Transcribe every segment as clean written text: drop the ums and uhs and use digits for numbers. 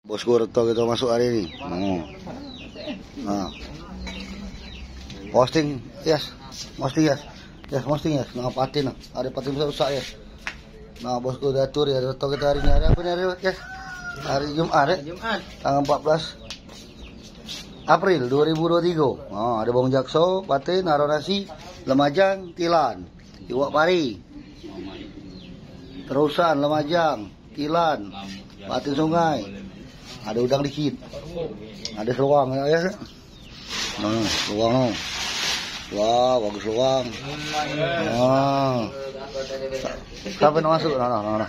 Bosku reto kita masuk hari ini. Nah. Posting, yes. Posting, yes. Yes, posting, yes. Nah, patin. Ada patin besar, yes. Nah, bosku udah atur ya. Reto kita hari ini. Hari apa nih, hari, yes? Hari Jumat, ya? Tanggal 14 April 2023. Nah, ada bawang jakso, patin, naro nasi, lemajang, tilan, iwak pari. Terusan, lemajang, tilan, patin sungai. Ada udang dikit. Ada seluang ya. Nah, seluang. Wah, bagus seluang. Nah. Sampai masuk. Nah.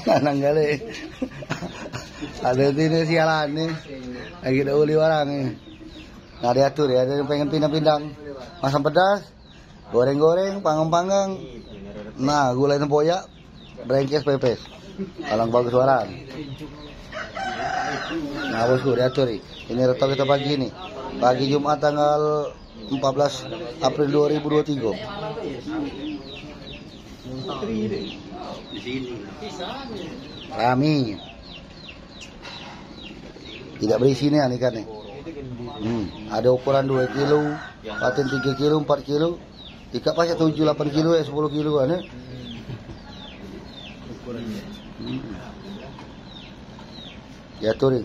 Lanang kali. Ada ini sialan nih. Lagi ada uli orang nih. Nah, diatur ya, ada yang pengen pindah-pindah. Masam pedas, goreng-goreng, panggang-panggang. Nah, gulai tempoyak, brengkes pepes. Alang bagus warang. Nah, bosku diatur nih. Ini reto kita pagi ini. Pagi Jumat tanggal 14 April 2023. Rami. Tidak berisi nih ikan nih. Ada ukuran 2 kilo, patin 3 kilo, 4 kilo. Ikan pasnya 7, 8 kilo, 10 kilo kan ya. Ya tuh nih.